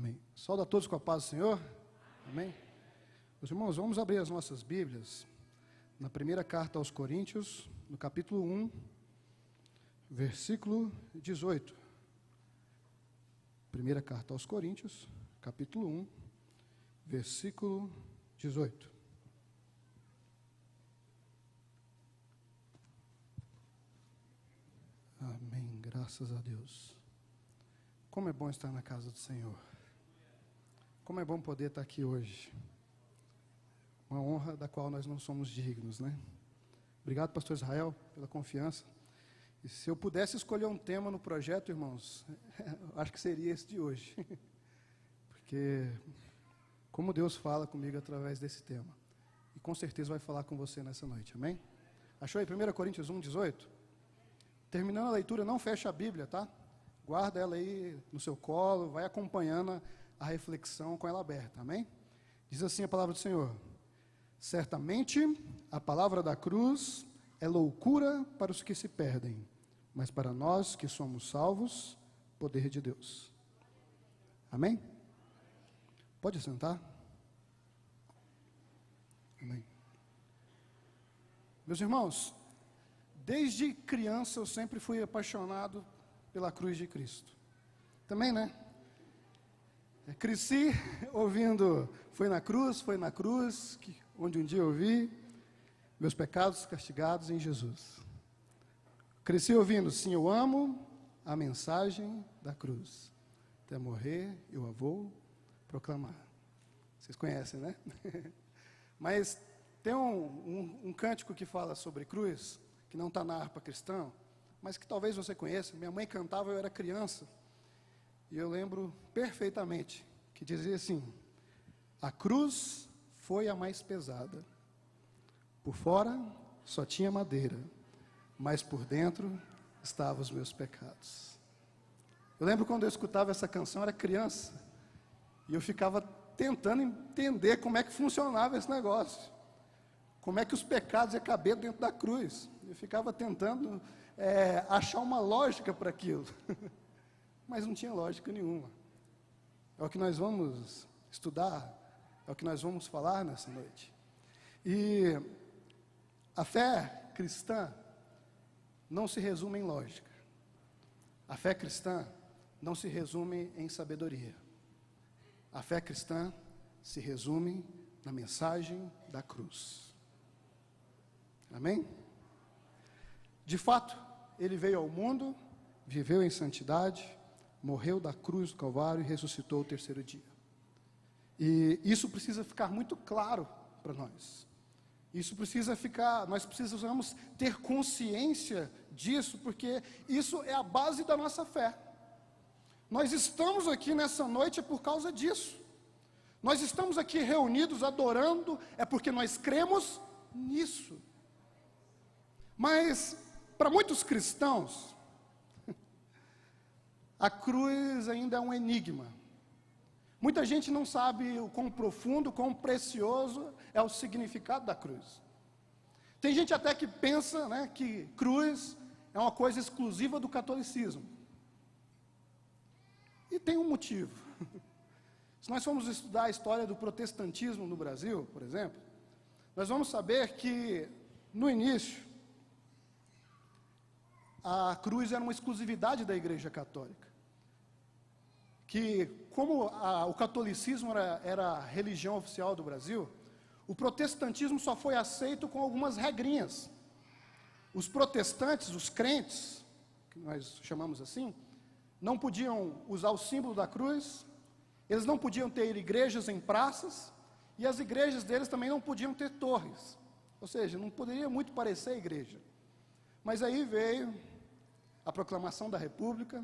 Amém. Saúde a todos com a paz do Senhor. Amém. Meus irmãos, vamos abrir as nossas Bíblias na primeira carta aos Coríntios, no capítulo 1, versículo 18. Primeira carta aos Coríntios, capítulo 1, versículo 18. Amém, graças a Deus. Como é bom estar na casa do Senhor. Como é bom poder estar aqui hoje. Uma honra da qual nós não somos dignos, né? Obrigado, pastor Israel, pela confiança. E se eu pudesse escolher um tema no projeto, irmãos, acho que seria esse de hoje. Porque como Deus fala comigo através desse tema. E com certeza vai falar com você nessa noite, amém? Achou aí 1 Coríntios 1, 18? Terminando a leitura, não fecha a Bíblia, tá? Guarda ela aí no seu colo, vai acompanhando a reflexão com ela aberta, amém? Diz assim a palavra do Senhor: certamente a palavra da cruz é loucura para os que se perdem, mas para nós que somos salvos, poder de Deus. Amém? Pode sentar. Amém. Meus irmãos, desde criança eu sempre fui apaixonado pela cruz de Cristo. Também, né? Cresci ouvindo, foi na cruz, onde um dia eu vi meus pecados castigados em Jesus. Cresci ouvindo, sim, eu amo a mensagem da cruz. Até morrer eu a vou proclamar. Vocês conhecem, né? Mas tem um cântico que fala sobre cruz, que não está na harpa cristã, mas que talvez você conheça. Minha mãe cantava, eu era criança. E eu lembro perfeitamente que dizia assim: a cruz foi a mais pesada. Por fora só tinha madeira, mas por dentro estavam os meus pecados. Eu lembro quando eu escutava essa canção, eu era criança, e eu ficava tentando entender como é que funcionava esse negócio. Como é que os pecados iam caber dentro da cruz. Eu ficava tentando achar uma lógica para aquilo. Mas não tinha lógica nenhuma. É o que nós vamos estudar, é o que nós vamos falar nessa noite. E a fé cristã não se resume em lógica. A fé cristã não se resume em sabedoria. A fé cristã se resume na mensagem da cruz. Amém? De fato, ele veio ao mundo, viveu em santidade, morreu da cruz do Calvário e ressuscitou o terceiro dia. E isso precisa ficar muito claro para nós. Isso precisa ficar, nós precisamos ter consciência disso, porque isso é a base da nossa fé. Nós estamos aqui nessa noite por causa disso. Nós estamos aqui reunidos adorando, é porque nós cremos nisso. Mas, para muitos cristãos, a cruz ainda é um enigma. Muita gente não sabe o quão profundo, quão precioso é o significado da cruz. Tem gente até que pensa, né, que cruz é uma coisa exclusiva do catolicismo. E tem um motivo. Se nós formos estudar a história do protestantismo no Brasil, por exemplo, nós vamos saber que, no início, a cruz era uma exclusividade da Igreja Católica. Que, como o catolicismo era a religião oficial do Brasil, o protestantismo só foi aceito com algumas regrinhas. Os protestantes, os crentes, que nós chamamos assim, não podiam usar o símbolo da cruz, eles não podiam ter igrejas em praças, e as igrejas deles também não podiam ter torres. Ou seja, não poderia muito parecer a igreja. Mas aí veio a proclamação da República,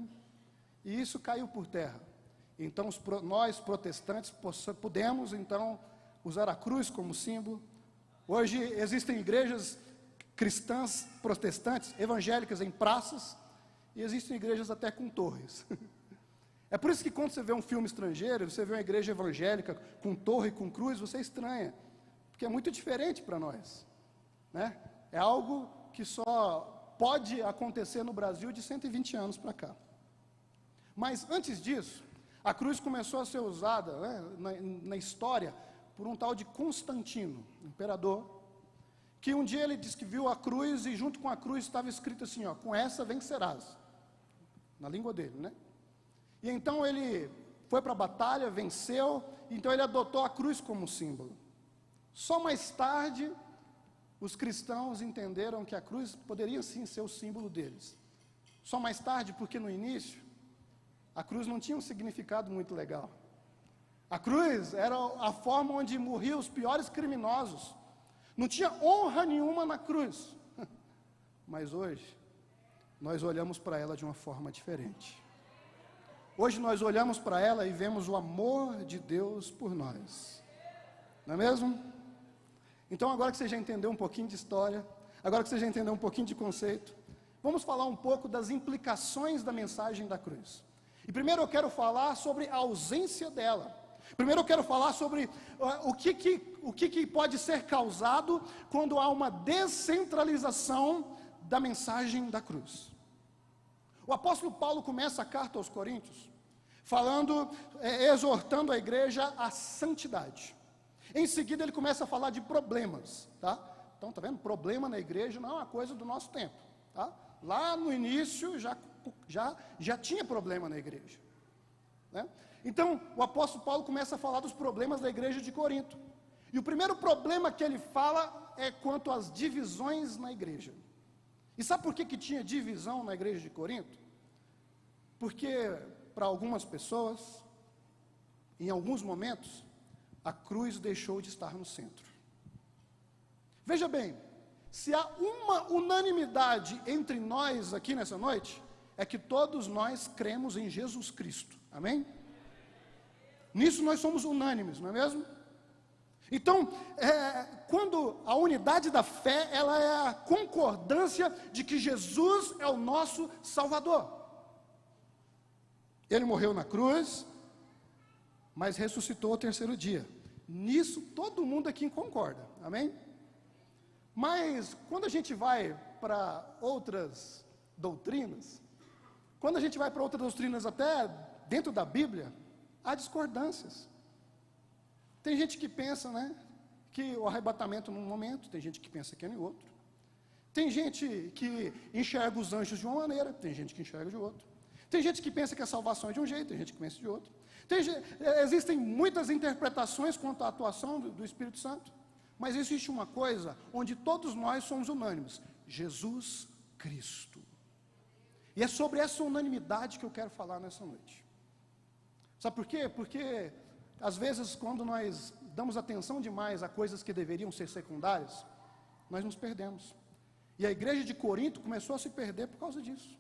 e isso caiu por terra. Então, nós, protestantes, podemos, então, usar a cruz como símbolo. Hoje, existem igrejas cristãs, protestantes, evangélicas em praças, e existem igrejas até com torres. É por isso que quando você vê um filme estrangeiro, você vê uma igreja evangélica com torre, com cruz, você estranha, porque é muito diferente para nós, né? É algo que só pode acontecer no Brasil de 120 anos para cá. Mas antes disso, A cruz começou a ser usada, né, na história por um tal de Constantino, imperador, que um dia ele disse que viu a cruz e junto com a cruz estava escrito assim, ó, com essa vencerás, na língua dele, né? E então ele foi para a batalha, venceu, então ele adotou a cruz como símbolo. Só mais tarde, os cristãos entenderam que a cruz poderia sim ser o símbolo deles. Só mais tarde, porque no início, a cruz não tinha um significado muito legal. A cruz era a forma onde morriam os piores criminosos. Não tinha honra nenhuma na cruz. Mas hoje, nós olhamos para ela de uma forma diferente. Hoje nós olhamos para ela e vemos o amor de Deus por nós. Não é mesmo? Então, agora que você já entendeu um pouquinho de história, agora que você já entendeu um pouquinho de conceito, vamos falar um pouco das implicações da mensagem da cruz. E primeiro eu quero falar sobre a ausência dela. Primeiro eu quero falar sobre o que pode ser causado quando há uma descentralização da mensagem da cruz. O apóstolo Paulo começa a carta aos Coríntios exortando a igreja à santidade. Em seguida ele começa a falar de problemas, tá? Então, tá vendo? Problema na igreja não é uma coisa do nosso tempo, tá? Lá no início já tinha problema na igreja, né? Então, o apóstolo Paulo começa a falar dos problemas da igreja de Corinto. E o primeiro problema que ele fala é quanto às divisões na igreja. E sabe por que tinha divisão na igreja de Corinto? Porque, para algumas pessoas, em alguns momentos, a cruz deixou de estar no centro. Veja bem, se há uma unanimidade entre nós aqui nessa noite, é que todos nós cremos em Jesus Cristo, amém? Nisso nós somos unânimes, não é mesmo? Então, quando a unidade da fé, ela é a concordância de que Jesus é o nosso Salvador. Ele morreu na cruz, mas ressuscitou ao terceiro dia. Nisso todo mundo aqui concorda, amém? Mas quando a gente vai para outras doutrinas, até dentro da Bíblia, há discordâncias. Tem gente que pensa, né, que o arrebatamento num momento, tem gente que pensa que é em outro. Tem gente que enxerga os anjos de uma maneira, tem gente que enxerga de outro. Tem gente que pensa que a salvação é de um jeito, tem gente que pensa de outro. Existem muitas interpretações quanto à atuação do Espírito Santo, mas existe uma coisa onde todos nós somos unânimes: Jesus Cristo. E é sobre essa unanimidade que eu quero falar nessa noite. Sabe por quê? Porque às vezes, quando nós damos atenção demais a coisas que deveriam ser secundárias, nós nos perdemos. E a igreja de Corinto começou a se perder por causa disso.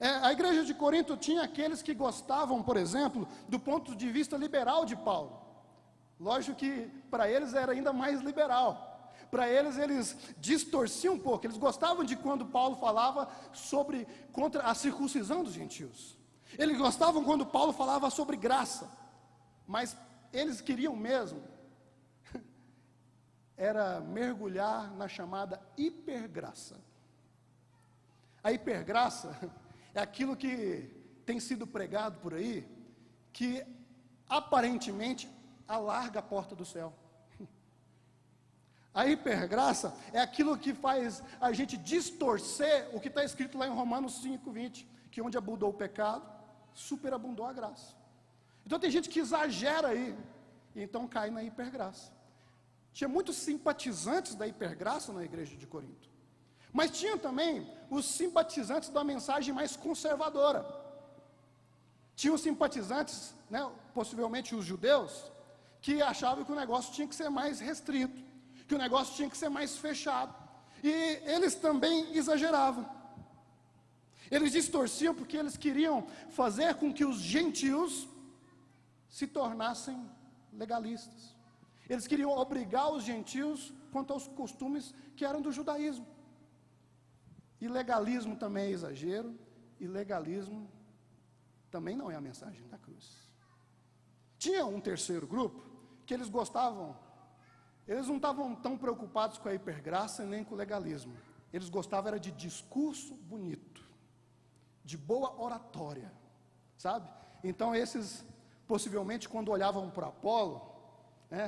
A igreja de Corinto tinha aqueles que gostavam, por exemplo, do ponto de vista liberal de Paulo. Lógico que para eles era ainda mais liberal. Para eles distorciam um pouco. Eles gostavam de quando Paulo falava contra a circuncisão dos gentios. Eles gostavam quando Paulo falava sobre graça. Mas eles queriam mesmo era mergulhar na chamada hipergraça. A hipergraça é aquilo que tem sido pregado por aí, que aparentemente alarga a porta do céu. A hipergraça é aquilo que faz a gente distorcer o que está escrito lá em Romanos 5:20, que onde abundou o pecado, superabundou a graça. Então tem gente que exagera aí, e então cai na hipergraça. Tinha muitos simpatizantes da hipergraça na igreja de Corinto. Mas tinha também os simpatizantes da mensagem mais conservadora. Tinha os simpatizantes, né, possivelmente os judeus, que achavam que o negócio tinha que ser mais restrito, que o negócio tinha que ser mais fechado. E eles também exageravam. Eles distorciam porque eles queriam fazer com que os gentios se tornassem legalistas. Eles queriam obrigar os gentios quanto aos costumes que eram do judaísmo. E legalismo também é exagero, e legalismo também não é a mensagem da cruz. Tinha um terceiro grupo que eles gostavam, eles não estavam tão preocupados com a hipergraça nem com o legalismo. Eles gostavam era de discurso bonito, de boa oratória, sabe? Então esses possivelmente quando olhavam para Apolo, né,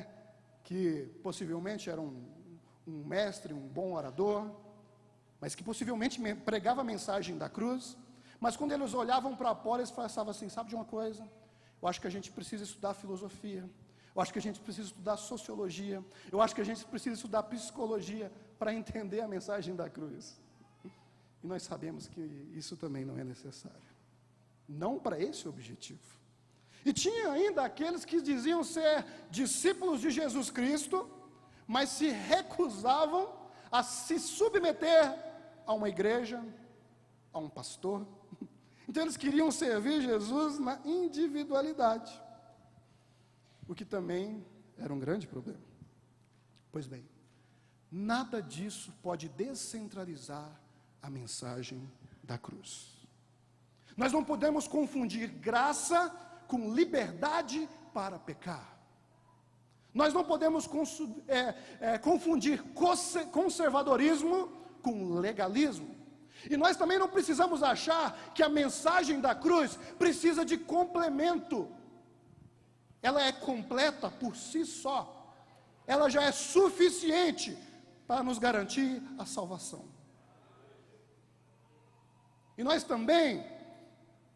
que possivelmente era um mestre, um bom orador, mas que possivelmente pregava a mensagem da cruz, mas quando eles olhavam para Apolo, eles pensavam assim, sabe de uma coisa? Eu acho que a gente precisa estudar filosofia, eu acho que a gente precisa estudar sociologia, eu acho que a gente precisa estudar psicologia para entender a mensagem da cruz. E nós sabemos que isso também não é necessário, não para esse objetivo. E tinha ainda aqueles que diziam ser discípulos de Jesus Cristo, mas se recusavam a se submeter a uma igreja, a um pastor. Então eles queriam servir Jesus na individualidade, o que também era um grande problema. Pois bem, nada disso pode descentralizar a mensagem da cruz. Nós não podemos confundir graça com liberdade para pecar. Nós não podemos confundir conservadorismo com legalismo. E nós também não precisamos achar que a mensagem da cruz precisa de complemento. Ela é completa por si só. Ela já é suficiente para nos garantir a salvação. E nós também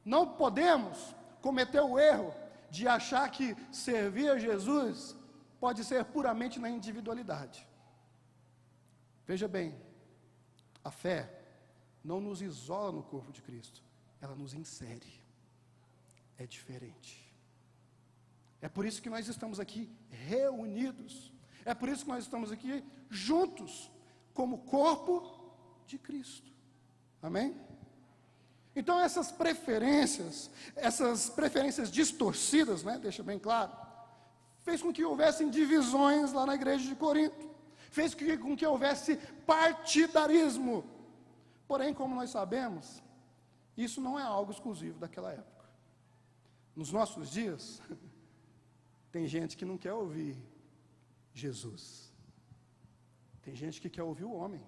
não podemos cometer o erro de achar que servir a Jesus pode ser puramente na individualidade. Veja bem, a fé não nos isola no corpo de Cristo, ela nos insere. É diferente. É por isso que nós estamos aqui reunidos. É por isso que nós estamos aqui juntos, como corpo de Cristo. Amém? Então essas preferências distorcidas, né, deixa bem claro, fez com que houvessem divisões lá na igreja de Corinto, fez com que houvesse partidarismo. Porém, como nós sabemos, isso não é algo exclusivo daquela época. Nos nossos dias, tem gente que não quer ouvir Jesus, tem gente que quer ouvir o homem.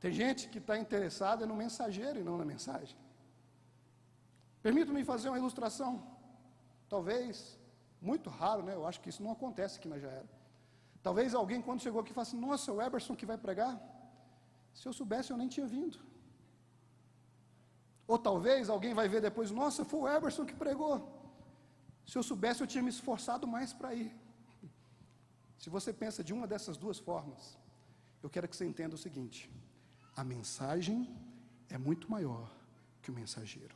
Tem gente que está interessada no mensageiro e não na mensagem. Permita-me fazer uma ilustração, talvez, muito raro, né? Eu acho que isso não acontece aqui na Jaera. Talvez alguém, quando chegou aqui, falasse, nossa, é o Eberson que vai pregar? Se eu soubesse, eu nem tinha vindo. Ou talvez alguém vai ver depois, nossa, foi o Eberson que pregou. Se eu soubesse, eu tinha me esforçado mais para ir. Se você pensa de uma dessas duas formas, eu quero que você entenda o seguinte: a mensagem é muito maior que o mensageiro.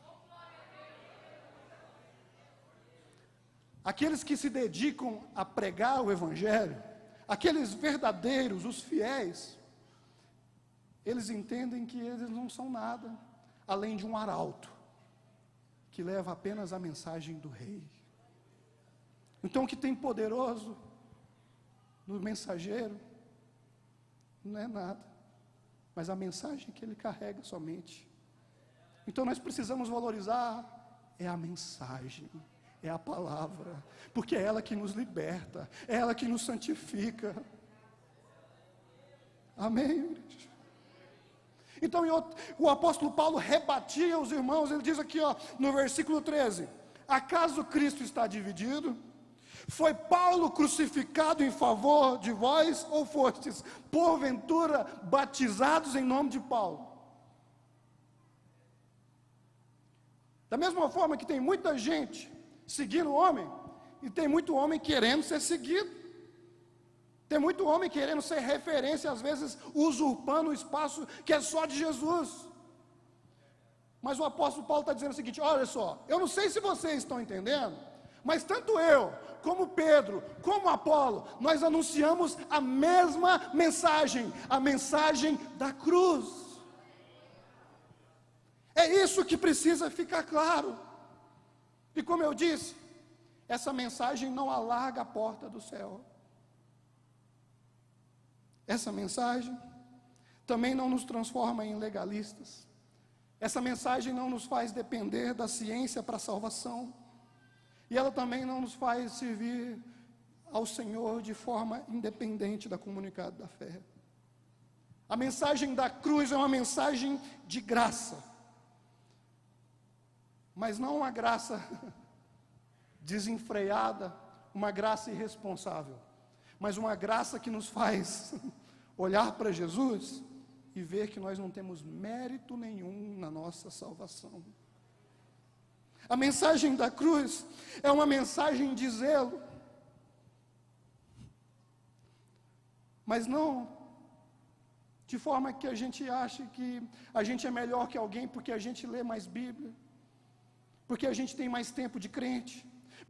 Aqueles que se dedicam a pregar o Evangelho, aqueles verdadeiros, os fiéis, eles entendem que eles não são nada além de um arauto que leva apenas a mensagem do rei. Então o que tem poderoso no mensageiro não é nada, mas a mensagem que ele carrega somente. Então nós precisamos valorizar a mensagem, é a palavra, porque é ela que nos liberta, é ela que nos santifica. Amém, igreja? Então o apóstolo Paulo rebatia os irmãos, ele diz aqui no versículo 13, acaso Cristo está dividido? Foi Paulo crucificado em favor de vós, ou fostes, porventura, batizados em nome de Paulo? Da mesma forma que tem muita gente seguindo o homem, e tem muito homem querendo ser seguido, tem muito homem querendo ser referência, às vezes usurpando o espaço que é só de Jesus. Mas o apóstolo Paulo está dizendo o seguinte, olha só, eu não sei se vocês estão entendendo, mas tanto eu, como Pedro, como Apolo, nós anunciamos a mesma mensagem, a mensagem da cruz. É isso que precisa ficar claro. E como eu disse, essa mensagem não alarga a porta do céu. Essa mensagem também não nos transforma em legalistas. Essa mensagem não nos faz depender da ciência para a salvação. E ela também não nos faz servir ao Senhor de forma independente da comunidade da fé. A mensagem da cruz é uma mensagem de graça. Mas não uma graça desenfreada, uma graça irresponsável, mas uma graça que nos faz olhar para Jesus e ver que nós não temos mérito nenhum na nossa salvação. A mensagem da cruz é uma mensagem de zelo, mas não de forma que a gente ache que a gente é melhor que alguém porque a gente lê mais Bíblia, porque a gente tem mais tempo de crente,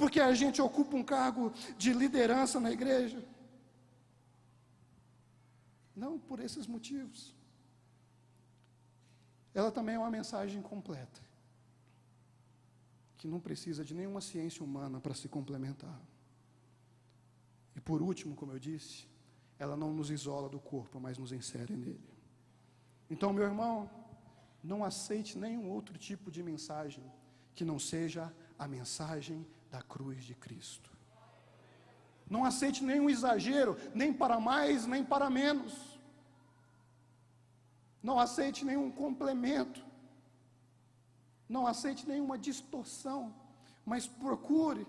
porque a gente ocupa um cargo de liderança na igreja. Não por esses motivos. Ela também é uma mensagem completa, que não precisa de nenhuma ciência humana para se complementar. E por último, como eu disse, ela não nos isola do corpo, mas nos insere nele. Então, meu irmão, não aceite nenhum outro tipo de mensagem que não seja a mensagem da cruz de Cristo. Não aceite nenhum exagero, nem para mais, nem para menos. Não aceite nenhum complemento. Não aceite nenhuma distorção, mas procure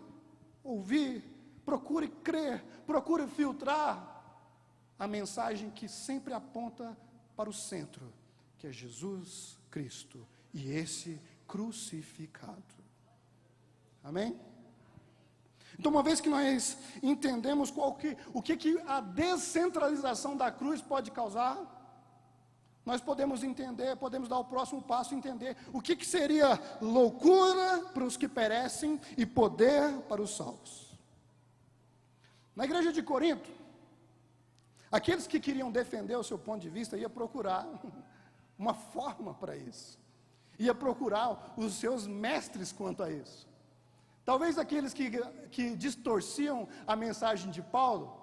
ouvir, procure crer, procure filtrar a mensagem que sempre aponta para o centro, que é Jesus Cristo e esse crucificado. Amém? Então, uma vez que nós entendemos o que a descentralização da cruz pode causar, nós podemos entender, podemos dar o próximo passo, entender o que seria loucura para os que perecem e poder para os salvos. Na igreja de Corinto, aqueles que queriam defender o seu ponto de vista iam procurar uma forma para isso, ia procurar os seus mestres quanto a isso. Talvez aqueles que distorciam a mensagem de Paulo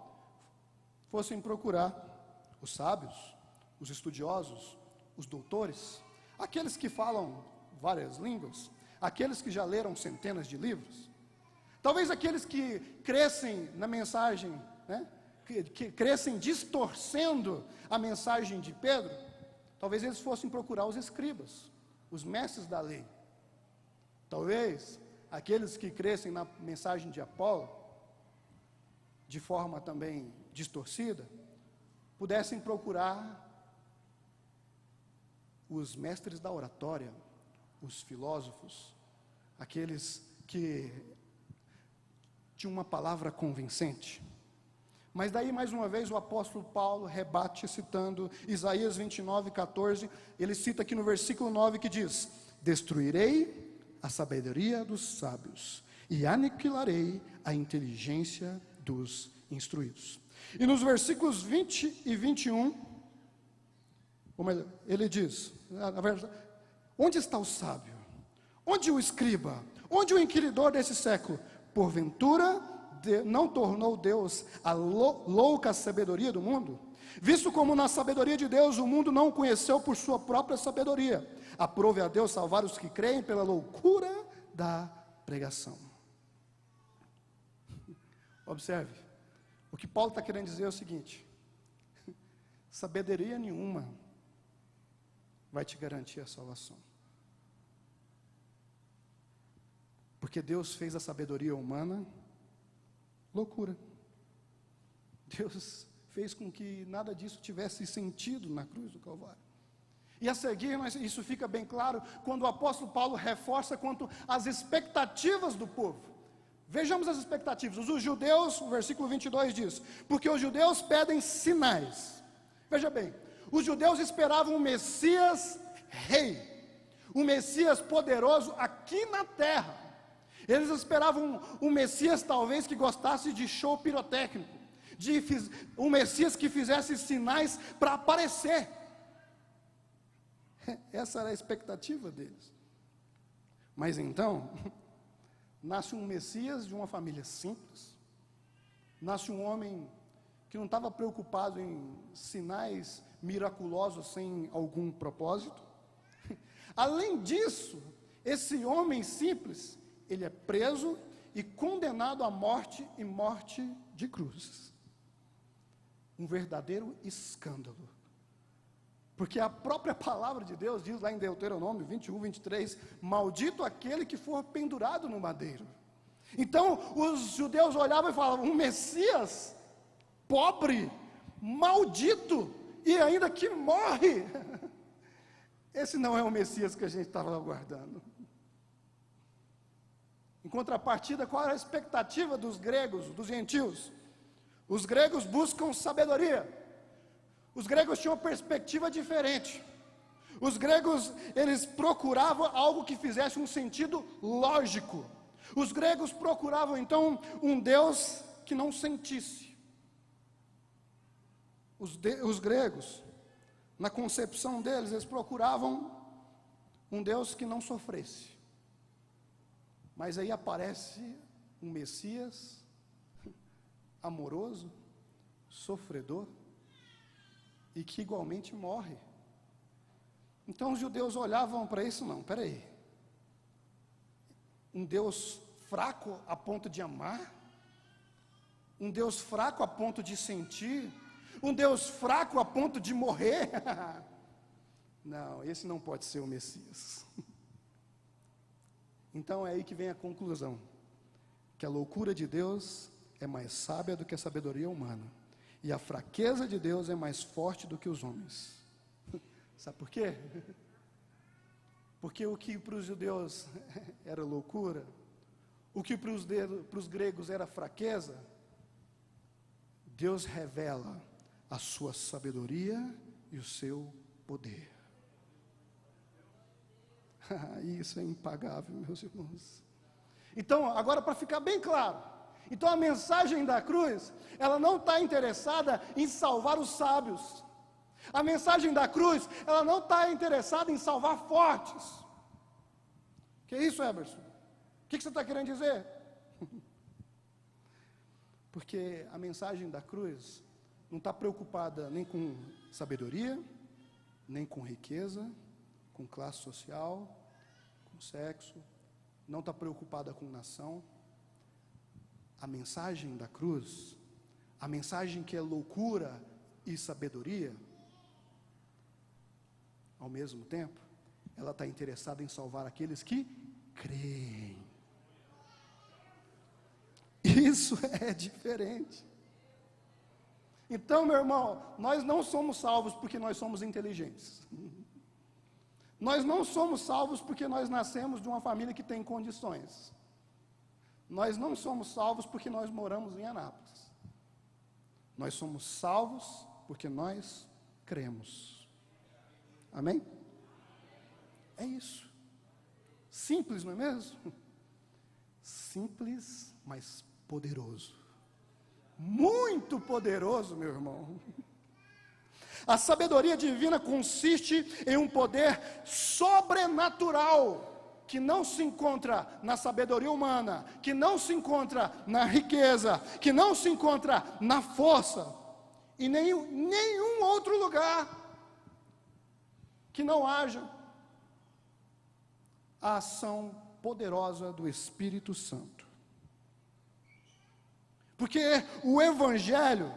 fossem procurar os sábios, os estudiosos, os doutores, aqueles que falam várias línguas, aqueles que já leram centenas de livros, talvez aqueles que crescem na mensagem, né, que crescem distorcendo a mensagem de Pedro, talvez eles fossem procurar os escribas, os mestres da lei. Talvez aqueles que crescem na mensagem de Apolo, de forma também distorcida, pudessem procurar os mestres da oratória, os filósofos, aqueles que tinham uma palavra convincente. Mas daí, mais uma vez, o apóstolo Paulo rebate citando Isaías 29:14, ele cita aqui no versículo 9 que diz: destruirei a sabedoria dos sábios e aniquilarei a inteligência dos instruídos. E nos versículos 20 e 21, ele diz, na verdade, onde está o sábio? Onde o escriba? Onde o inquiridor desse século? Porventura, não tornou Deus a louca sabedoria do mundo? Visto como na sabedoria de Deus o mundo não o conheceu por sua própria sabedoria, aprove a Deus salvar os que creem pela loucura da pregação. Observe, o que Paulo está querendo dizer é o seguinte: sabedoria nenhuma vai te garantir a salvação, porque Deus fez a sabedoria humana loucura. Deus fez com que nada disso tivesse sentido na cruz do Calvário. E a seguir, isso fica bem claro quando o apóstolo Paulo reforça quanto às expectativas do povo. Vejamos as expectativas. Os judeus, o versículo 22 diz: porque os judeus pedem sinais. Veja bem, os judeus esperavam um Messias rei, um Messias poderoso aqui na terra. Eles esperavam um Messias talvez que gostasse de show pirotécnico, um Messias que fizesse sinais para aparecer. Essa era a expectativa deles. Mas então, nasce um Messias de uma família simples, nasce um homem que não estava preocupado em sinais miraculosos sem algum propósito. Além disso, esse homem simples, ele é preso e condenado à morte e morte de cruz. Um verdadeiro escândalo. Porque a própria palavra de Deus diz lá em Deuteronômio 21, 23, maldito aquele que for pendurado no madeiro. Então os judeus olhavam e falavam: um Messias pobre, maldito e ainda que morre. Esse não é o Messias que a gente estava aguardando. Em contrapartida, qual era a expectativa dos gregos, dos gentios? Os gregos buscam sabedoria. Os gregos tinham uma perspectiva diferente. Os gregos, eles procuravam algo que fizesse um sentido lógico. Os gregos procuravam, então, um Deus que não sentisse. Os gregos, na concepção deles, eles procuravam um Deus que não sofresse. Mas aí aparece um Messias amoroso, sofredor, e que igualmente morre. Então os judeus olhavam para isso: não, peraí, um Deus fraco a ponto de amar, um Deus fraco a ponto de sentir, um Deus fraco a ponto de morrer. Não, esse não pode ser o Messias. Então é aí que vem a conclusão, que a loucura de Deus é mais sábia do que a sabedoria humana, e a fraqueza de Deus é mais forte do que os homens. Sabe por quê? Porque o que para os judeus era loucura, o que para os gregos era fraqueza, Deus revela a sua sabedoria e o seu poder. Isso é impagável, meus irmãos. Então, agora para ficar bem claro, então a mensagem da cruz, ela não está interessada em salvar os sábios. A mensagem da cruz, ela não está interessada em salvar fortes. Que isso, Eberson? O que você está querendo dizer? Porque a mensagem da cruz não está preocupada nem com sabedoria, nem com riqueza, com classe social, com sexo, não está preocupada com nação. A mensagem da cruz, a mensagem que é loucura e sabedoria, ao mesmo tempo, ela está interessada em salvar aqueles que creem. Isso é diferente. Então, meu irmão, nós não somos salvos porque nós somos inteligentes. Nós não somos salvos porque nós nascemos de uma família que tem condições. Nós não somos salvos porque nós moramos em Anápolis. Nós somos salvos porque nós cremos. Amém? É isso. Simples, não é mesmo? Simples, mas poderoso. Muito poderoso, meu irmão. A sabedoria divina consiste em um poder sobrenatural, que não se encontra na sabedoria humana, que não se encontra na riqueza, que não se encontra na força, e nenhum outro lugar que não haja a ação poderosa do Espírito Santo. Porque o Evangelho,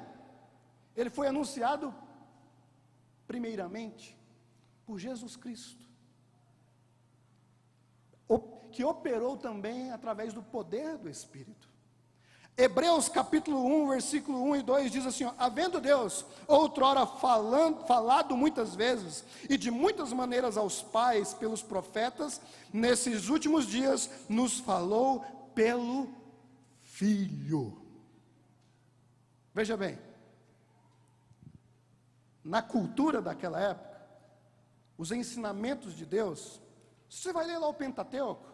ele foi anunciado primeiramente por Jesus Cristo, que operou também através do poder do Espírito. Hebreus capítulo 1, versículo 1 e 2 diz assim: ó, havendo Deus outrora falado muitas vezes e de muitas maneiras aos pais pelos profetas, nesses últimos dias nos falou pelo Filho. Veja bem, na cultura daquela época, os ensinamentos de Deus, você vai ler lá o Pentateuco,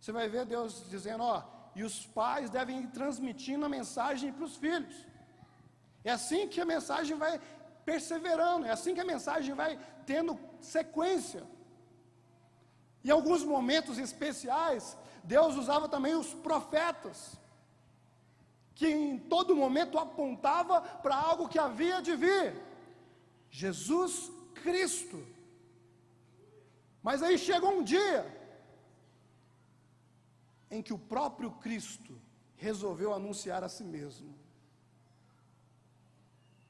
você vai ver Deus dizendo, ó, e os pais devem ir transmitindo a mensagem para os filhos. É assim que a mensagem vai perseverando, é assim que a mensagem vai tendo sequência. Em alguns momentos especiais, Deus usava também os profetas, que em todo momento apontava para algo que havia de vir, Jesus Cristo. Mas aí chegou um dia em que o próprio Cristo resolveu anunciar a si mesmo.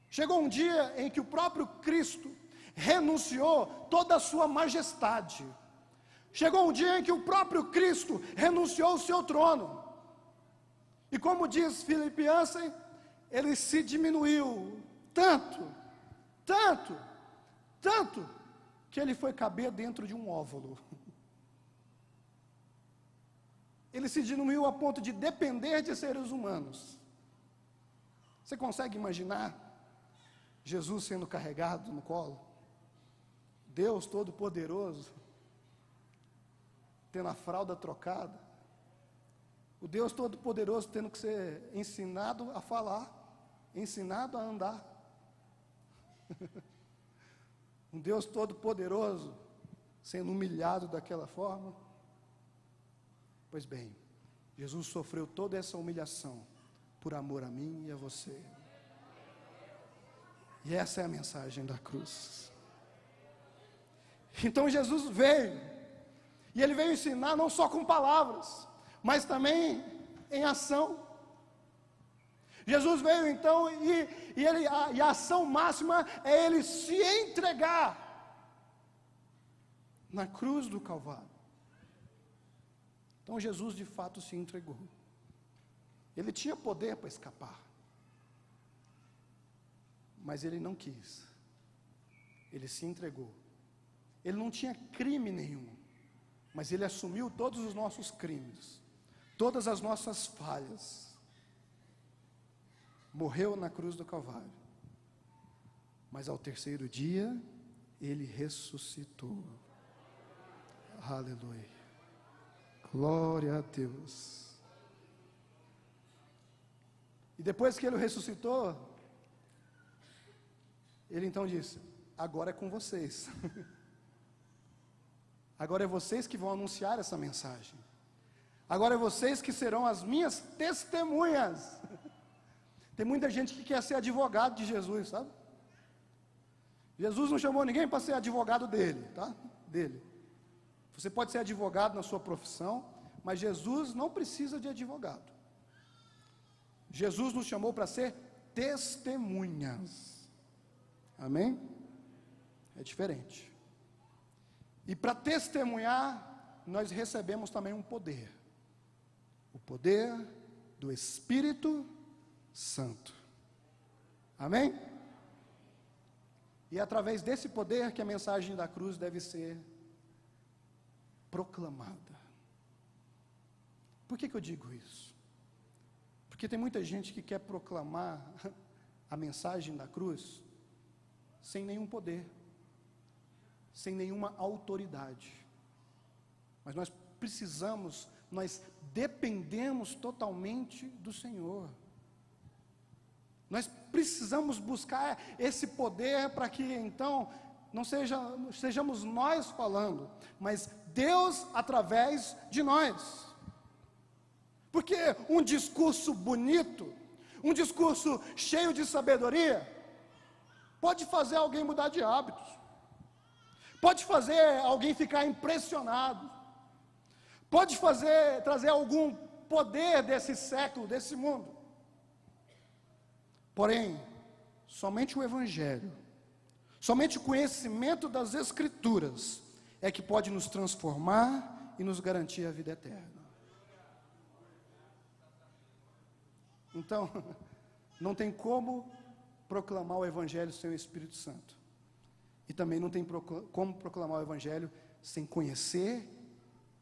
Chegou um dia em que o próprio Cristo renunciou toda a sua majestade. Chegou um dia em que o próprio Cristo renunciou o seu trono. E como diz Philip Yancey, ele se diminuiu tanto, que ele foi caber dentro de um óvulo. Ele se diminuiu a ponto de depender de seres humanos. Você consegue imaginar Jesus sendo carregado no colo? Deus Todo-Poderoso, tendo a fralda trocada. O Deus Todo-Poderoso tendo que ser ensinado a falar, ensinado a andar. Um Deus Todo-Poderoso sendo humilhado daquela forma. Pois bem, Jesus sofreu toda essa humilhação por amor a mim e a você. E essa é a mensagem da cruz. Então Jesus veio, e Ele veio ensinar não só com palavras, mas também em ação. Jesus veio então, e a ação máxima é Ele se entregar na cruz do Calvário. Então Jesus de fato se entregou. Ele tinha poder para escapar, mas Ele não quis. Ele se entregou. Ele não tinha crime nenhum, mas Ele assumiu todos os nossos crimes, todas as nossas falhas. Morreu na cruz do Calvário, mas ao terceiro dia Ele ressuscitou. Aleluia, glória a Deus. E depois que Ele ressuscitou, Ele então disse: agora é com vocês. Agora é vocês que vão anunciar essa mensagem. Agora é vocês que serão as minhas testemunhas. Tem muita gente que quer ser advogado de Jesus, sabe? Jesus não chamou ninguém para ser advogado dele, tá? Dele. Você pode ser advogado na sua profissão, mas Jesus não precisa de advogado. Jesus nos chamou para ser testemunhas. Amém? É diferente. E para testemunhar, nós recebemos também um poder. O poder do Espírito Santo. Amém? E é através desse poder que a mensagem da cruz deve ser proclamada. Por que eu digo isso? Porque tem muita gente que quer proclamar a mensagem da cruz sem nenhum poder, sem nenhuma autoridade. Mas nós precisamos, nós dependemos totalmente do Senhor. Nós precisamos buscar esse poder para que então não sejamos nós falando, mas Deus através de nós. Porque um discurso bonito, um discurso cheio de sabedoria, pode fazer alguém mudar de hábitos, pode fazer alguém ficar impressionado, pode trazer algum poder desse século, desse mundo. Porém, somente o Evangelho, somente o conhecimento das Escrituras é que pode nos transformar e nos garantir a vida eterna. Então, não tem como proclamar o Evangelho sem o Espírito Santo. E também não tem como proclamar o Evangelho sem conhecer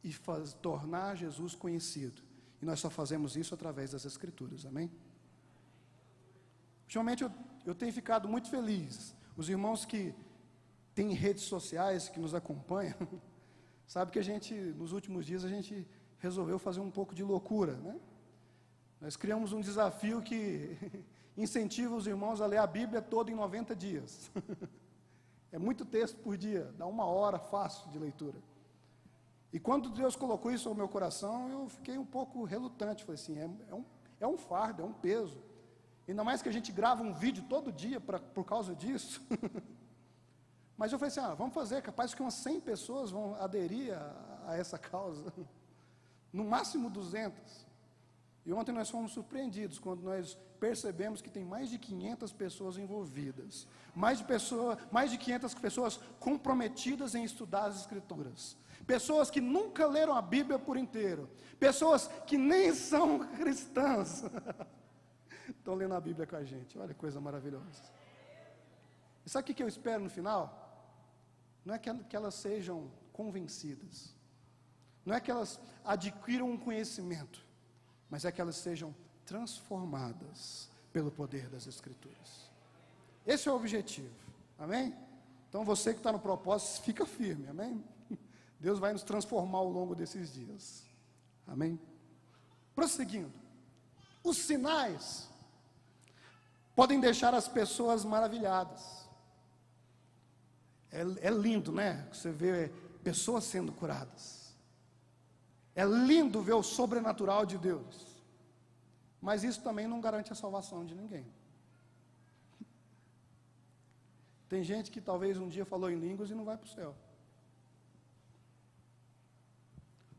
e tornar Jesus conhecido. E nós só fazemos isso através das Escrituras, amém? Ultimamente eu tenho ficado muito feliz. Os irmãos que têm redes sociais, que nos acompanham, sabe que nos últimos dias, a gente resolveu fazer um pouco de loucura, né? Nós criamos um desafio que incentiva os irmãos a ler a Bíblia toda em 90 dias. É muito texto por dia, dá 1 hora fácil de leitura. E quando Deus colocou isso ao meu coração, eu fiquei um pouco relutante. Falei assim, é um fardo, é um peso. Ainda mais que a gente grava um vídeo todo dia por causa disso. Mas eu falei assim, vamos fazer, capaz que umas 100 pessoas vão aderir a essa causa. No máximo 200. E ontem nós fomos surpreendidos quando nós percebemos que tem mais de 500 pessoas envolvidas. Mais de 500 pessoas comprometidas em estudar as Escrituras. pessoas que nunca leram a Bíblia por inteiro, pessoas que nem são cristãs, estão lendo a Bíblia com a gente. Olha que coisa maravilhosa. E sabe o que eu espero no final? Não é que elas sejam convencidas, não é que elas adquiram um conhecimento, mas é que elas sejam transformadas pelo poder das Escrituras. Esse é o objetivo, amém? Então você que está no propósito, fica firme, amém? Deus vai nos transformar ao longo desses dias, amém? Prosseguindo, os sinais podem deixar as pessoas maravilhadas. É lindo, né? Você vê pessoas sendo curadas. É lindo ver o sobrenatural de Deus. Mas isso também não garante a salvação de ninguém. Tem gente que talvez um dia falou em línguas e não vai para o céu.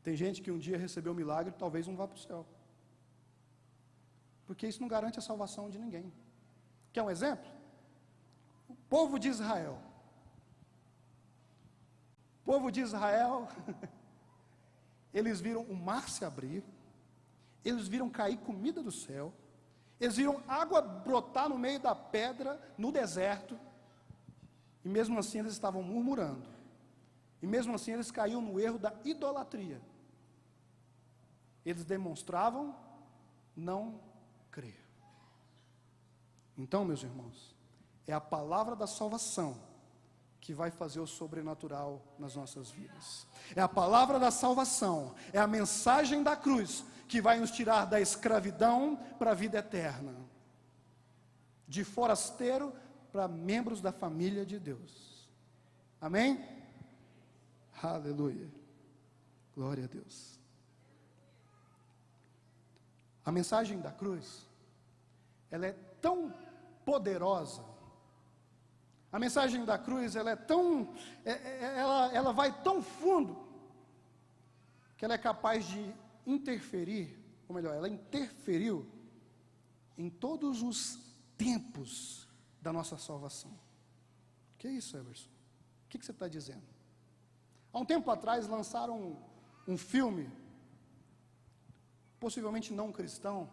Tem gente que um dia recebeu um milagre e talvez não vá para o céu. Porque isso não garante a salvação de ninguém. Quer um exemplo? O povo de Israel. O povo de Israel, eles viram o mar se abrir, eles viram cair comida do céu, eles viram água brotar no meio da pedra, no deserto, e mesmo assim eles estavam murmurando, e mesmo assim eles caíam no erro da idolatria. Eles demonstravam não crer. Então, meus irmãos, é a palavra da salvação que vai fazer o sobrenatural nas nossas vidas. É a palavra da salvação, é a mensagem da cruz que vai nos tirar da escravidão para a vida eterna, de forasteiro para membros da família de Deus. Amém? Aleluia. Glória a Deus. A mensagem da cruz, ela é tão poderosa. A mensagem da cruz, ela é tão, ela vai tão fundo, que ela é capaz de interferir, ou melhor, ela interferiu em todos os tempos da nossa salvação. O que é isso, Everson? O que você está dizendo? Há um tempo atrás lançaram um filme, possivelmente não cristão,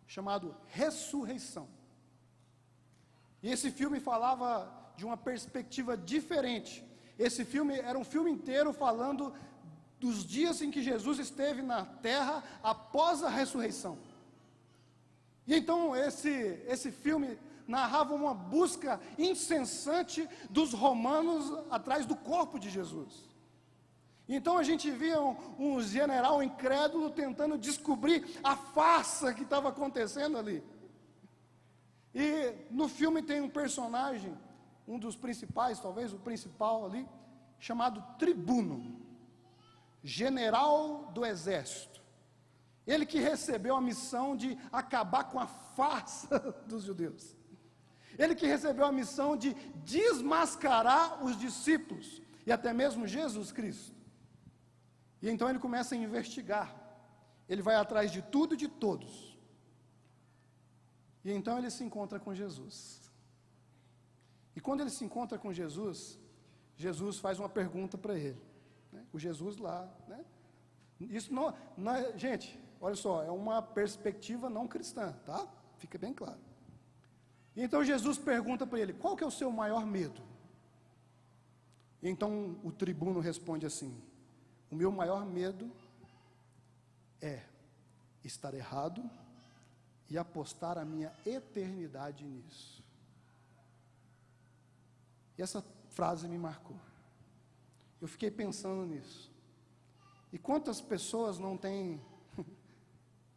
chamado Ressurreição. E esse filme falava de uma perspectiva diferente. Esse filme era um filme inteiro falando dos dias em que Jesus esteve na terra após a ressurreição. E então esse filme narrava uma busca incessante dos romanos atrás do corpo de Jesus. Então a gente via um general incrédulo tentando descobrir a farsa que estava acontecendo ali. E no filme tem um personagem, um dos principais, talvez o principal ali, chamado Tribuno, general do exército. Ele que recebeu a missão de acabar com a farsa dos judeus. Ele que recebeu a missão de desmascarar os discípulos e até mesmo Jesus Cristo. E então ele começa a investigar. Ele vai atrás de tudo e de todos. E então ele se encontra com Jesus. E quando ele se encontra com Jesus, Jesus faz uma pergunta para ele. Né? O Jesus lá, né? Isso não é, gente, olha só, é uma perspectiva não cristã, tá? Fica bem claro. E então Jesus pergunta para ele, qual que é o seu maior medo? E então o tribuno responde assim, o meu maior medo é estar errado e apostar a minha eternidade nisso. E essa frase me marcou. Eu fiquei pensando nisso. E quantas pessoas não têm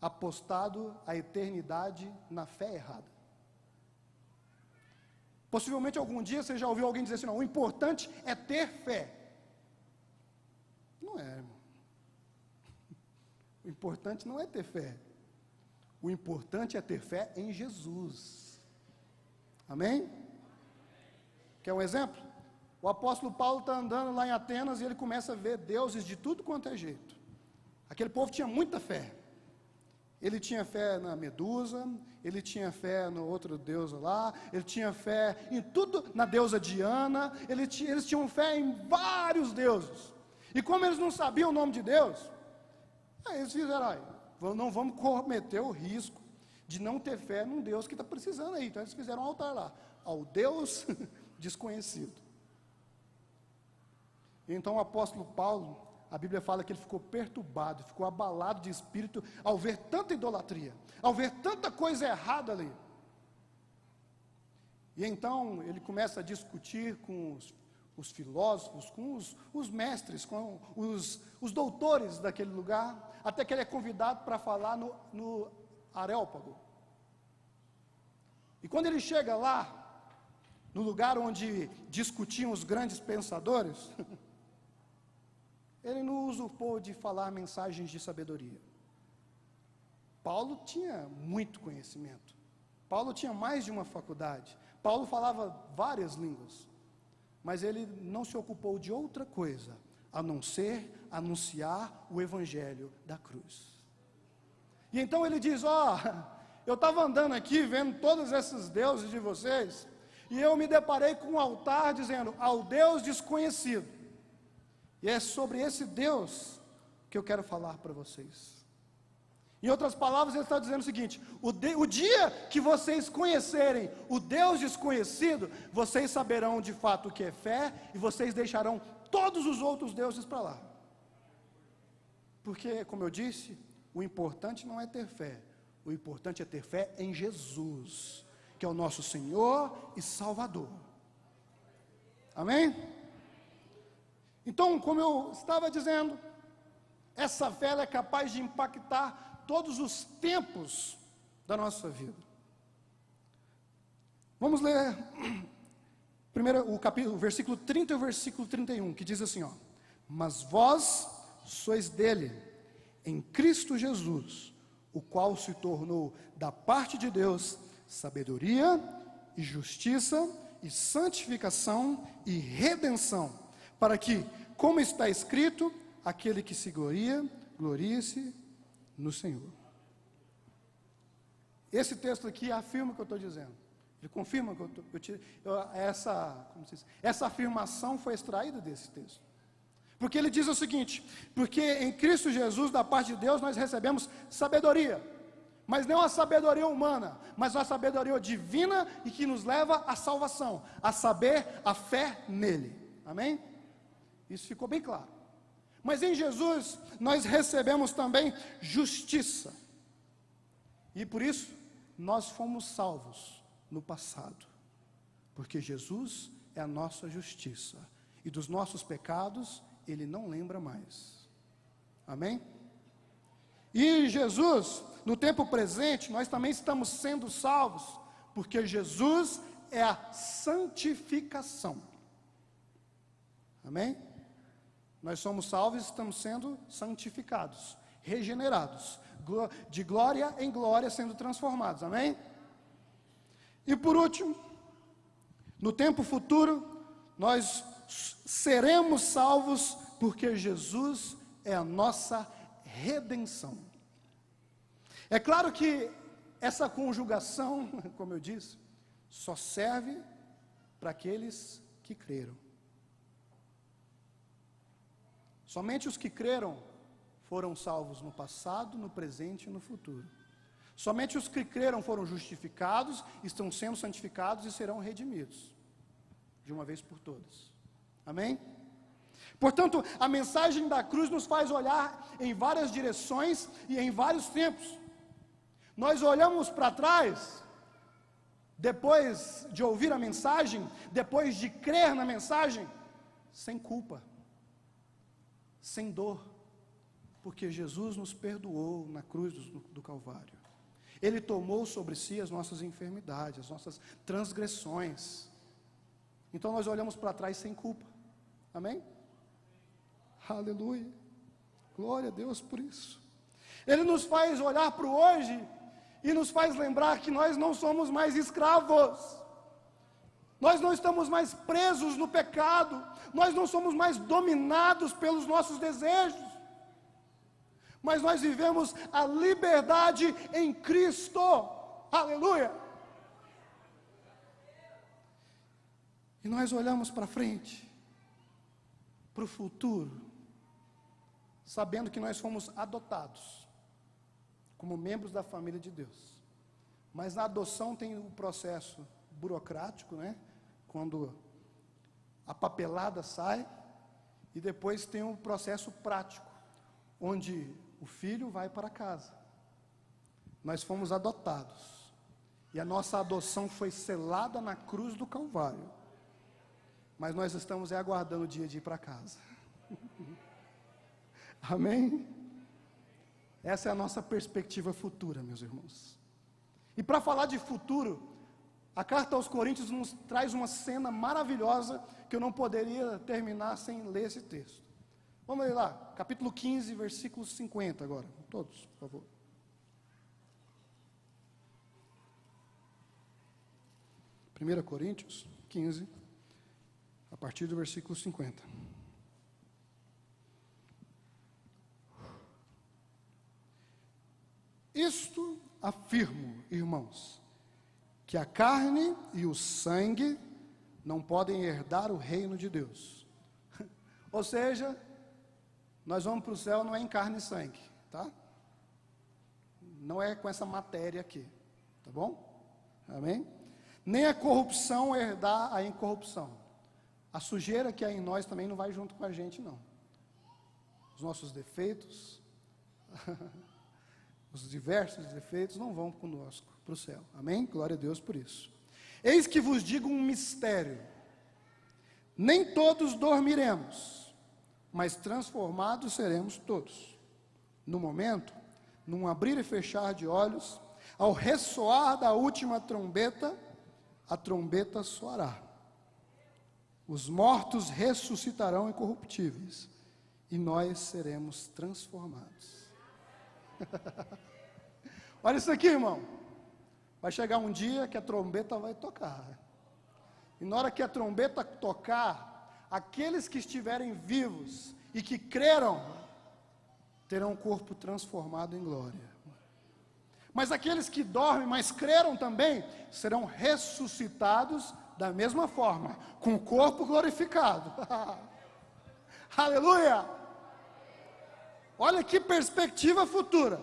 apostado a eternidade na fé errada? Possivelmente algum dia você já ouviu alguém dizer assim, não, o importante é ter fé. Não é, irmão. O importante não é ter fé. O importante é ter fé em Jesus. Amém? Quer um exemplo? O apóstolo Paulo está andando lá em Atenas e ele começa a ver deuses de tudo quanto é jeito. Aquele povo tinha muita fé. Ele tinha fé na Medusa, ele tinha fé no outro deus lá, ele tinha fé em tudo, na deusa Diana, eles tinham fé em vários deuses. E como eles não sabiam o nome de Deus, aí eles fizeram, não vamos cometer o risco de não ter fé num Deus que está precisando aí. Então eles fizeram um altar lá, ao Deus desconhecido. Então o apóstolo Paulo, a Bíblia fala que ele ficou perturbado, ficou abalado de espírito ao ver tanta idolatria, ao ver tanta coisa errada ali. E então ele começa a discutir com os filósofos, com os mestres, com os doutores daquele lugar, até que ele é convidado para falar no Areópago. E quando ele chega lá, no lugar onde discutiam os grandes pensadores, ele não usurpou de falar mensagens de sabedoria. Paulo tinha muito conhecimento. Paulo tinha mais de uma faculdade. Paulo falava várias línguas. Mas ele não se ocupou de outra coisa, a não ser anunciar o evangelho da cruz. E então ele diz, eu estava andando aqui, vendo todos esses deuses de vocês, e eu me deparei com um altar dizendo, ao Deus desconhecido. E é sobre esse Deus que eu quero falar para vocês. Em outras palavras, ele está dizendo o seguinte, o dia que vocês conhecerem o Deus desconhecido, vocês saberão de fato o que é fé, e vocês deixarão todos os outros deuses para lá. Porque, como eu disse, o importante não é ter fé, o importante é ter fé em Jesus, que é o nosso Senhor e Salvador. Amém? Então, como eu estava dizendo, essa fé é capaz de impactar todos os tempos da nossa vida. Vamos ler primeiro o versículo 30 e o versículo 31, que diz assim, mas vós sois dele, em Cristo Jesus, o qual se tornou da parte de Deus sabedoria e justiça e santificação e redenção, para que, como está escrito, aquele que se gloria, glorie-se no Senhor. Esse texto aqui afirma o que eu estou dizendo. Ele confirma que essa afirmação foi extraída desse texto. Porque ele diz o seguinte, porque em Cristo Jesus, da parte de Deus, nós recebemos sabedoria. Mas não a sabedoria humana, mas a sabedoria divina e que nos leva à salvação, a saber, a fé nele. Amém? Isso ficou bem claro. Mas em Jesus, nós recebemos também justiça. E por isso, nós fomos salvos no passado. Porque Jesus é a nossa justiça. E dos nossos pecados, Ele não lembra mais. Amém? E Jesus, no tempo presente, nós também estamos sendo salvos. Porque Jesus é a santificação. Amém? Nós somos salvos e estamos sendo santificados, regenerados, de glória em glória sendo transformados, amém? E por último, no tempo futuro, nós seremos salvos porque Jesus é a nossa redenção. É claro que essa conjugação, como eu disse, só serve para aqueles que creram. Somente os que creram foram salvos no passado, no presente e no futuro. Somente os que creram foram justificados, estão sendo santificados e serão redimidos, de uma vez por todas. Amém? Portanto, a mensagem da cruz nos faz olhar em várias direções e em vários tempos. Nós olhamos para trás, depois de ouvir a mensagem, depois de crer na mensagem, sem culpa, sem dor, porque Jesus nos perdoou na cruz do Calvário. Ele tomou sobre si as nossas enfermidades, as nossas transgressões. Então nós olhamos para trás sem culpa. Amém? Aleluia. Glória a Deus por isso. Ele nos faz olhar para o hoje e nos faz lembrar que nós não somos mais escravos. Nós não estamos mais presos no pecado. Nós não somos mais dominados pelos nossos desejos. Mas nós vivemos a liberdade em Cristo. Aleluia. E nós olhamos para frente, para o futuro, sabendo que nós fomos adotados como membros da família de Deus. Mas na adoção tem o processo burocrático, né? Quando a papelada sai, e depois tem o processo prático, onde o filho vai para casa. Nós fomos adotados, e a nossa adoção foi selada na cruz do Calvário, mas nós estamos aguardando o dia de ir para casa. Amém? Essa é a nossa perspectiva futura, meus irmãos. E para falar de futuro, a carta aos Coríntios nos traz uma cena maravilhosa, que eu não poderia terminar sem ler esse texto. Vamos ler lá, capítulo 15, versículo 50 agora. Todos, por favor. Primeira Coríntios 15, a partir do versículo 50. Isto afirmo, irmãos, que a carne e o sangue não podem herdar o reino de Deus. Ou seja, nós vamos para o céu não é em carne e sangue, tá? Não é com essa matéria aqui, tá bom? Amém? Nem a corrupção herdar a incorrupção. A sujeira que há em nós também não vai junto com a gente, não. Os nossos defeitos, os diversos defeitos não vão conosco para o céu. Amém? Glória a Deus por isso. Eis que vos digo um mistério. Nem todos dormiremos, mas transformados seremos todos. No momento, num abrir e fechar de olhos, ao ressoar da última trombeta, a trombeta soará. Os mortos ressuscitarão incorruptíveis, e nós seremos transformados. Olha isso aqui, irmão. Vai chegar um dia que a trombeta vai tocar. E na hora que a trombeta tocar, aqueles que estiverem vivos e que creram, terão o corpo transformado em glória. Mas aqueles que dormem, mas creram também, serão ressuscitados da mesma forma, com o corpo glorificado. Aleluia! Olha que perspectiva futura.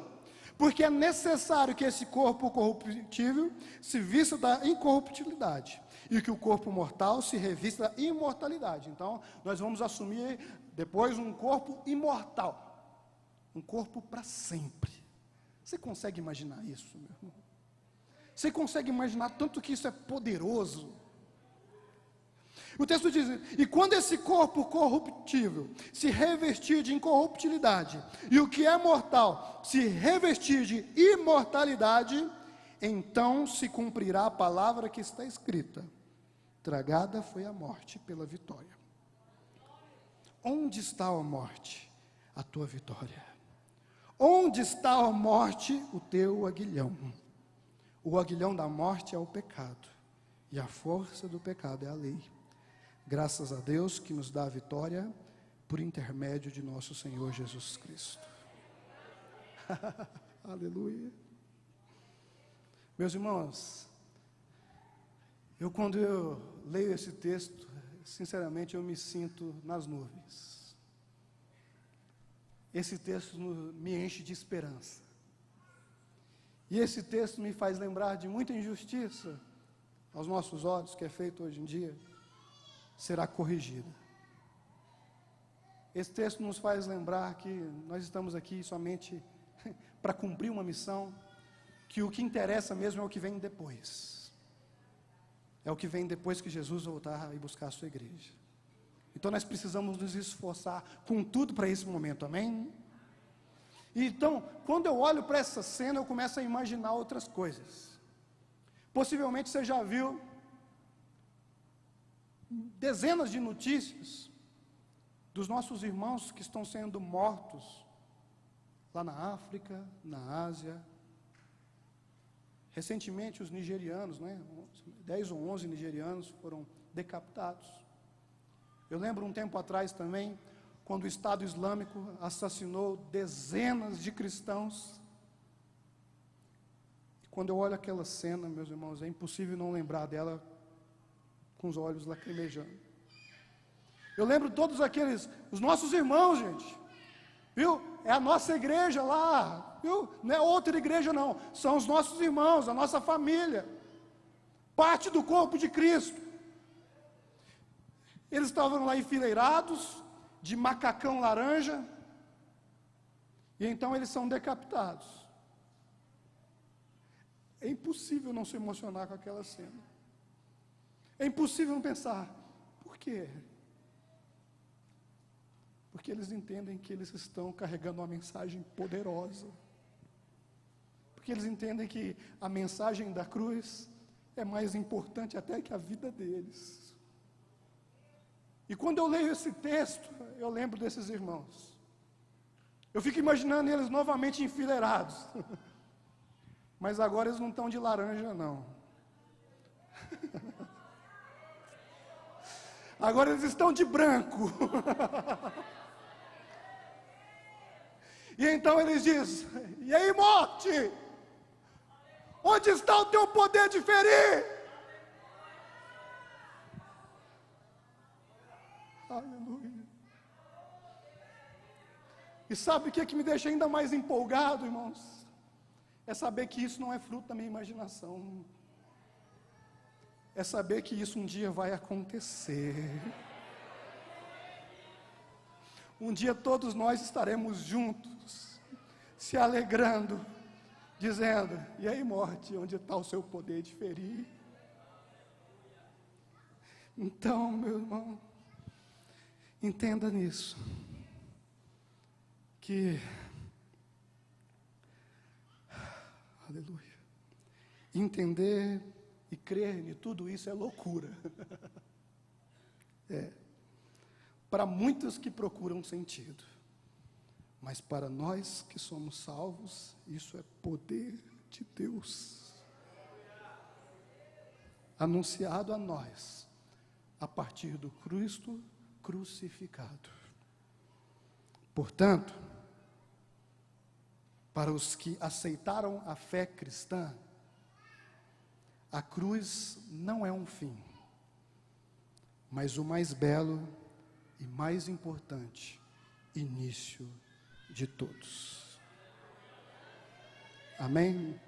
Porque é necessário que esse corpo corruptível se vista da incorruptibilidade, e que o corpo mortal se revista da imortalidade. Então, nós vamos assumir depois um corpo imortal, um corpo para sempre. Você consegue imaginar isso, meu irmão? Você consegue imaginar tanto que isso é poderoso? O texto diz: e quando esse corpo corruptível se revestir de incorruptibilidade, e o que é mortal se revestir de imortalidade, então se cumprirá a palavra que está escrita: tragada foi a morte pela vitória. Onde está a morte? A tua vitória. Onde está a morte? O teu aguilhão. O aguilhão da morte é o pecado, e a força do pecado é a lei. Graças a Deus que nos dá a vitória por intermédio de nosso Senhor Jesus Cristo. Aleluia. Meus irmãos, quando eu leio esse texto, sinceramente eu me sinto nas nuvens. Esse texto me enche de esperança. E esse texto me faz lembrar de muita injustiça aos nossos olhos, que é feito hoje em dia, será corrigida. Esse texto nos faz lembrar que nós estamos aqui somente para cumprir uma missão, que o que interessa mesmo é o que vem depois. É o que vem depois que Jesus voltar e buscar a sua igreja. Então nós precisamos nos esforçar com tudo para esse momento, amém? Então, quando eu olho para essa cena, eu começo a imaginar outras coisas. Possivelmente você já viu dezenas de notícias dos nossos irmãos que estão sendo mortos lá na África, na Ásia. Recentemente os nigerianos, 10 ou 11 nigerianos foram decapitados. Eu lembro um tempo atrás também, quando o Estado Islâmico assassinou dezenas de cristãos. E quando eu olho aquela cena, meus irmãos, é impossível não lembrar dela com os olhos lacrimejando. Eu lembro todos aqueles, os nossos irmãos, gente, viu? É a nossa igreja lá, viu? Não é outra igreja não, são os nossos irmãos, a nossa família, parte do corpo de Cristo. Eles estavam lá enfileirados, de macacão laranja, e então eles são decapitados. É impossível não se emocionar com aquela cena. É impossível não pensar, por quê? Porque eles entendem que eles estão carregando uma mensagem poderosa. Porque eles entendem que a mensagem da cruz é mais importante até que a vida deles. E quando eu leio esse texto, eu lembro desses irmãos. Eu fico imaginando eles novamente enfileirados. Mas agora eles não estão de laranja, não. Agora eles estão de branco. E então eles dizem, e aí, morte? Onde está o teu poder de ferir? Aleluia. E sabe o que me deixa ainda mais empolgado, irmãos? É saber que isso não é fruto da minha imaginação. É saber que isso um dia vai acontecer. Um dia todos nós estaremos juntos, se alegrando, dizendo, e aí, morte, onde está o seu poder de ferir? Então, meu irmão, entenda nisso, que, aleluia, entender e crer em tudo isso é loucura. Para muitos que procuram sentido, mas para nós que somos salvos, isso é poder de Deus, anunciado a nós, a partir do Cristo crucificado. Portanto, para os que aceitaram a fé cristã, a cruz não é um fim, mas o mais belo e mais importante início de todos. Amém?